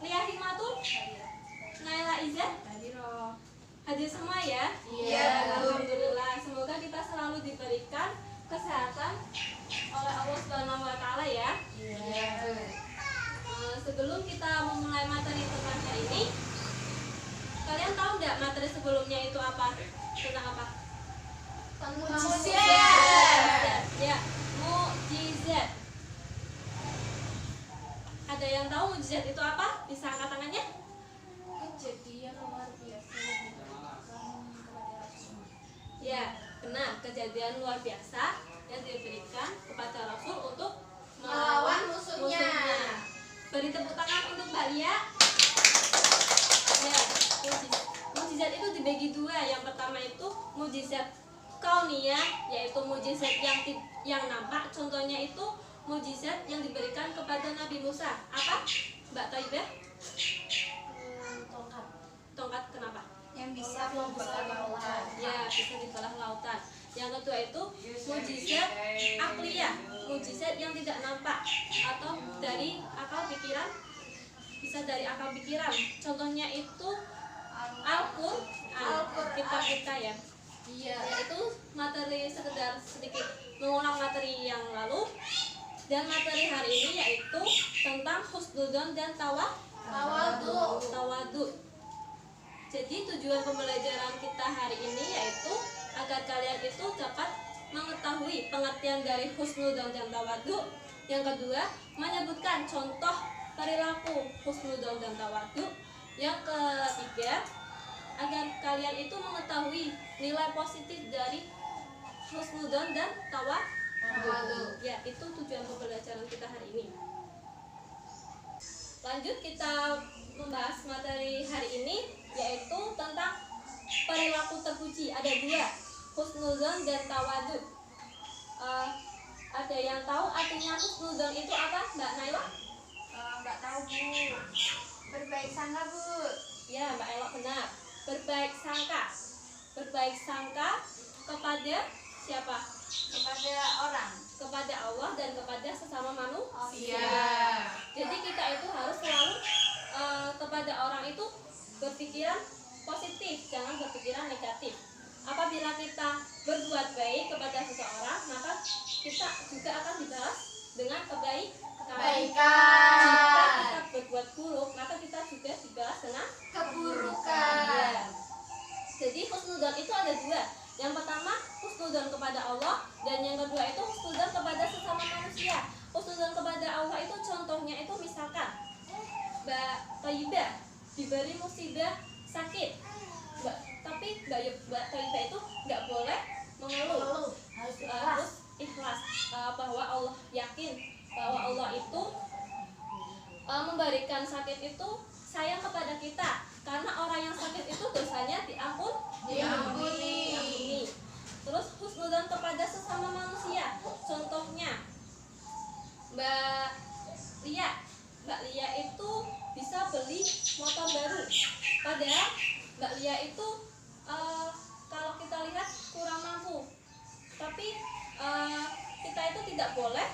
Lia Hikmatul, Naila Izzat, hadir semua ya? Iya. Alhamdulillah. Semoga kita selalu diberikan kesehatan oleh Allah Subhanahu Wa Taala ya. Iya. Sebelum kita memulai materi tentang hari ini, kalian tahu nggak materi sebelumnya itu apa? Tentang apa? Mukjizat. Ya, mukjizat. Ada yang tahu mukjizat itu apa? Bisa angkat tangannya? Kejadian luar biasa yang diberikan kepada Rasul. Ya, benar. Kejadian luar biasa yang diberikan kepada Rasul untuk Melawan musuhnya. Beri tepuk tangan untuk Mbak Lia. Ya, mukjizat itu dibagi dua. Yang pertama itu mukjizat kauniyah, yaitu mukjizat yang nampak. Contohnya itu mukjizat yang diberikan kepada Nabi Musa. Apa, Mbak Taibah? Tongkat Tongkat kenapa? yang bisa membelah lautan. Ya, bisa dibelah lautan. Yang kedua itu mukjizat akliyah, mukjizat yang tidak nampak atau dari akal pikiran, bisa dari akal pikiran. Contohnya itu Al-Qur'an, kitab kita ya. Iya. Yaitu materi sekedar sedikit mengulang materi yang lalu. Dan materi hari ini yaitu tentang husnudzon dan tawadu. Jadi tujuan pembelajaran kita hari ini yaitu agar kalian itu dapat mengetahui pengertian dari husnudzon dan tawadu. Yang kedua, menyebutkan contoh perilaku husnudzon dan tawadu. Yang ketiga, agar kalian itu mengetahui nilai positif dari husnudzon dan tawadu. Ya, itu tujuan pembelajaran kita hari ini. Lanjut kita membahas materi hari ini yaitu tentang perilaku terpuji. Ada dua, husnudzon dan tawadu. Ada yang tahu artinya husnudzon itu apa, Mbak Naila? Nggak tahu, Bu. Berbaik sangka, Bu. Ya, Mbak Ella benar. Berbaik sangka kepada siapa? Kepada orang. Kepada Allah dan kepada sesama manusia. Iya. Jadi kita itu harus selalu kepada orang itu berpikiran positif, jangan berpikiran negatif. Apabila kita berbuat baik kepada seseorang, maka kita juga akan dibalas dengan kebaikan. Jika kita berbuat buruk, maka kita juga dibalas dengan Keburukan. ya. Jadi husnudzon itu ada dua. Yang pertama husnudzon kepada Allah, dan yang kedua itu husnudzon kepada sesama manusia. Husnudzon kepada Allah itu contohnya itu misalkan Mbak Taibah diberi musibah sakit, tapi Mbak Taibah itu nggak boleh mengeluh, harus ikhlas, bahwa Allah yakin bahwa Allah itu memberikan sakit itu sayang kepada kita, karena orang yang sakit itu dosanya diampuni. Terus husnudzon kepada sesama manusia, contohnya Mbak Lia itu bisa beli motor baru, padahal Mbak Lia itu kalau kita lihat kurang mampu, tapi kita itu tidak boleh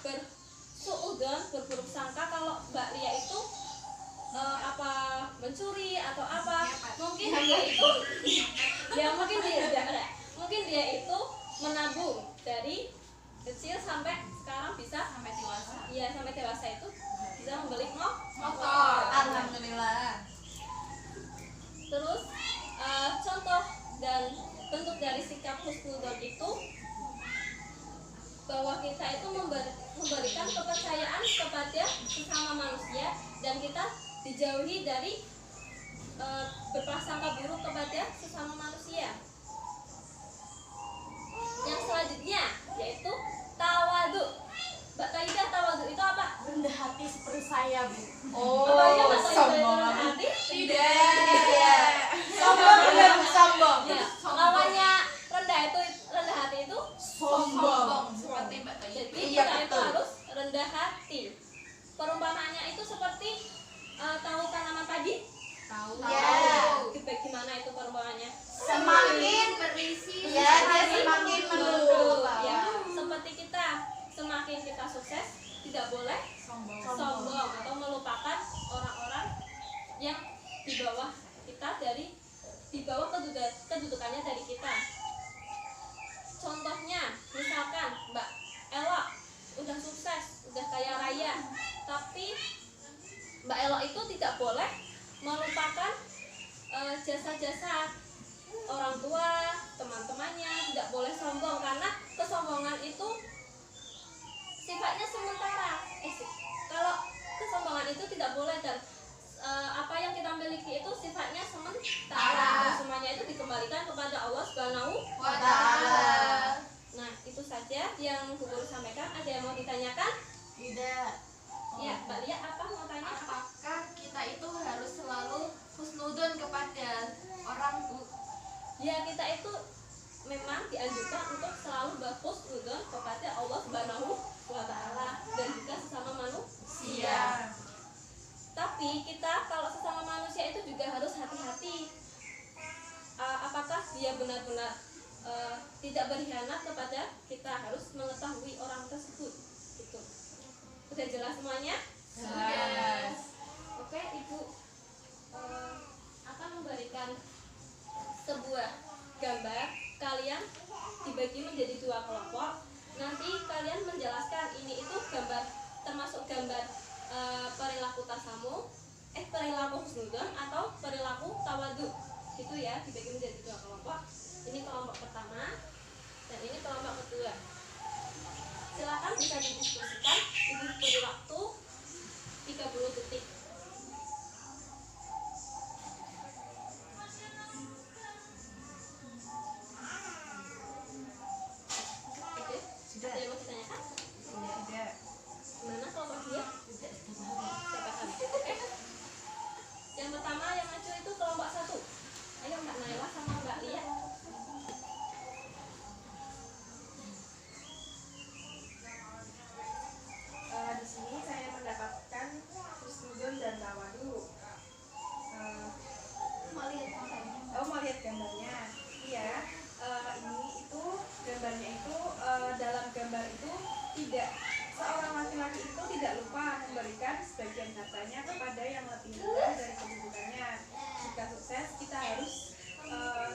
bersuudzon, berburuk sangka kalau Mbak Lia itu mencuri atau apa. Mungkin dia itu mungkin dia itu menabung dari kecil sampai sekarang bisa Sampai dewasa. Iya, sampai dewasa itu bisa membeli Motor. Alhamdulillah. Terus contoh dan bentuk dari sikap husnudzon itu bahwa kita itu memberikan kepercayaan kepada sesama manusia, dan kita dijauhi dari berprasangka buruk kepada sesama manusia. Yang selanjutnya yaitu tawadu. Mbak Taibah, tawadu itu apa? Rendah hati seperti saya, Bu. Apanya Mbak Taibah itu sombong. rendah hati? Tidak. Sombong, Bu, sombong. Ya, lawannya rendah hati itu Sombong. Seperti Mbak Taibah. jadi Iya, kita itu betul. harus rendah hati. Perumpamaannya itu seperti tahu tanaman padi? Tahu. Bagaimana itu perumpamaannya? Semakin berisi, ya, dia semakin Betul. menurut. Ya, seperti kita, semakin kita sukses, tidak boleh sombong atau melupakan orang-orang kedudukannya dari kita. Contohnya, misalkan Mbak Ella udah sukses, udah kaya raya, tapi Mbak Ella itu tidak boleh melupakan jasa-jasa orang tua, teman-temannya, tidak boleh sombong karena kesombongan itu sifatnya sementara. Kalau kesombongan itu tidak boleh dan apa yang kita miliki itu sifatnya sementara. Semuanya itu dikembalikan kepada Allah Subhanahu wa Ta'ala. Nah, itu saja yang Bu Guru sampaikan. Ada yang mau ditanyakan? Tidak. Ya, Mbak Lia apa mau tanya? Apakah kita itu harus selalu husnudon kepada orang tua? Ya, kita itu memang dianjurkan untuk selalu berhusnudon kepada Allah Subhanahu wa Ta'ala dan juga sesama manusia. Tapi kita kalau sesama manusia itu juga harus hati-hati. Apakah dia benar-benar tidak berkhianat kepada kita, harus mengetahui orang tersebut. Gitu. Sudah jelas semuanya? Jelas. Oke, Ibu akan memberikan sebuah gambar. Kalian dibagi menjadi dua kelompok. Nanti kalian menjelaskan ini itu gambar, termasuk gambar perilaku tasamu, perilaku husnudon atau perilaku tawadu. Itu ya, dibagi menjadi dua kelompok. Ini kelompok pertama dan ini kelompok kedua. Silakan bisa didiskusikan. Ibu beri waktu 30 detik. Oke, Sudah. ada yang mau ditanyakan? Tidak. Gimana kelompok dia? Silakan. Oke. Yang pertama yang maju itu kelompok 1. Ayo Mbak Naila sama Mbak Lia. Di sini saya mendapatkan husnudon dan tawadu. Mau lihat gambarnya? Mau lihat gambarnya? Iya. Ini itu gambarnya itu dalam gambar itu tidak, seorang laki-laki itu tidak lupa memberikan sebagian hartanya kepada yang lebih rendah dari kedudukannya. Jika sukses, kita harus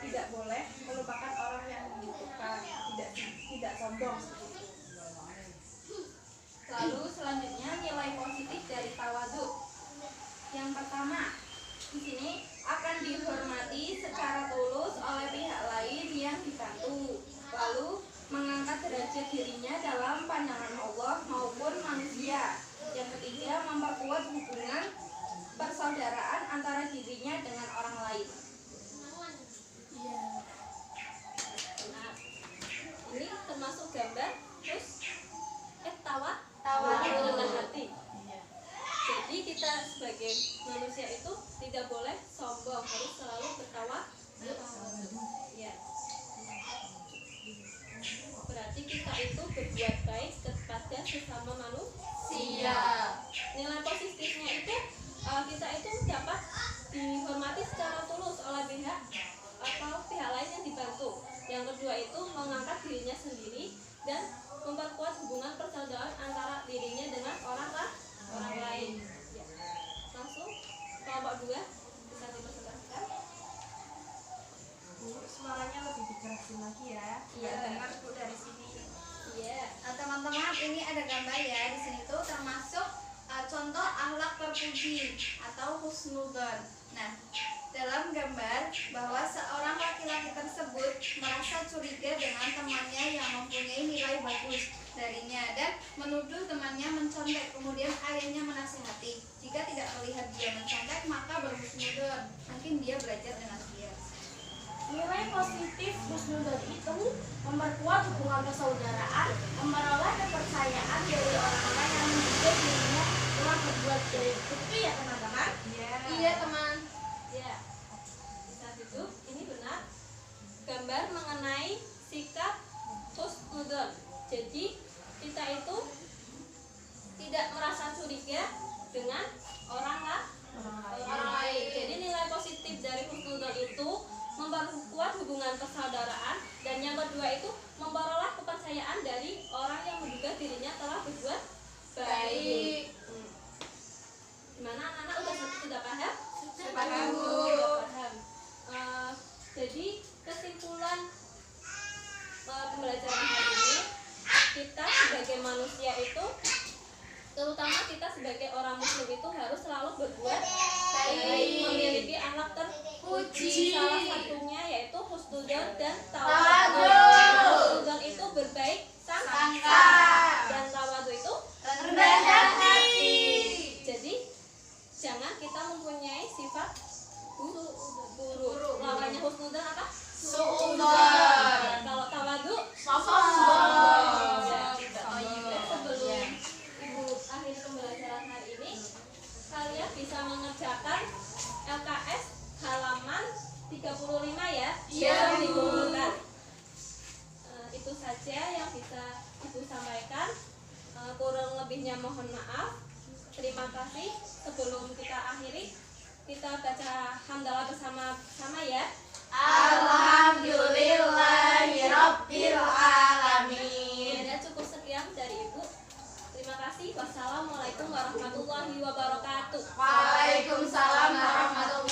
tidak boleh melupakan orang yang membutuhkan, tidak sombong seperti itu. Lalu selanjutnya nilai positif dari tawadu. Yang pertama, di sini akan dihormati secara tulus oleh pihak lain yang dibantu. Lalu mengangkat derajat dirinya dalam pandangan Allah maupun manusia. Yang ketiga, memperkuat hubungan persaudaraan antara dirinya dengan orang lain. Nah, ini termasuk gambar terus Tawadu. rendah hati. Jadi kita sebagai manusia itu tidak boleh sombong, harus selalu bertawadu. Ya. Berarti kita itu berbuat baik kepada sesama manusia. Nilai positifnya itu kita itu dapat dihormati secara tulus oleh pihak atau pihak lain yang dibantu. Yang kedua itu mengangkat dirinya sendiri dan memperkuat hubungan persaudaraan antara dirinya dengan orang lain. Ya. Langsung kelompok 2 bisa dipresentasikan. Bu, suaranya lebih dikerasin lagi ya. Iya. Dengar Bu dari sini. Iya. Nah, teman-teman, ini ada gambar ya. Di sini tuh termasuk contoh akhlak terpuji atau husnudon. Nah, dalam gambar bahwa seorang laki-laki tersebut merasa curiga dengan temannya yang mempunyai nilai bagus darinya dan menuduh temannya mencontek. Kemudian ayahnya menasihati, jika tidak melihat dia mencontek maka berhusnudon. Mungkin dia belajar dengan dia. Nilai positif husnudon itu memperkuat hubungan persaudaraan, memperoleh kepercayaan dari orang-orang yang mendidik dirinya telah berbuat baik. Itu ya teman-teman. Iya, teman. Ya. Saat itu ini benar gambar mengenai sikap husnudon. Jadi kita itu tidak merasa curiga dengan orang lain. Jadi nilai positif dari husnudon itu memperkuat hubungan persaudaraan dan yang kedua itu memperoleh kepercayaan dari orang yang menduga dirinya telah berbuat baik. Gimana anak-anak sudah paham? Paham, Bu. Sudah paham. Jadi kita sebagai orang muslim itu harus selalu berbuat baik, memiliki akhlak terpuji. Salah satunya yaitu husnudzon dan tawadhu. Husnudzon itu berbaik sangka dan tawadhu itu rendah hati. Jadi jangan kita mempunyai sifat buruk. Lawannya husnudzon apa? Suudzon. Kalau tawadhu sombong. Sebelum Ibu akhir pembelajaran hari ini, kalian bisa mengerjakan LKS halaman 35 ya. Yang dikumpulkan. Itu saja yang bisa Ibu sampaikan. Kurang lebihnya mohon maaf. Terima kasih. Sebelum kita akhiri, kita baca hamdalah bersama-sama ya. Alhamdulillahirabbil alamin. Ya, cukup sekian dari Ibu. Terima kasih. Wassalamualaikum warahmatullahi wabarakatuh. Waalaikumsalam warahmatullahi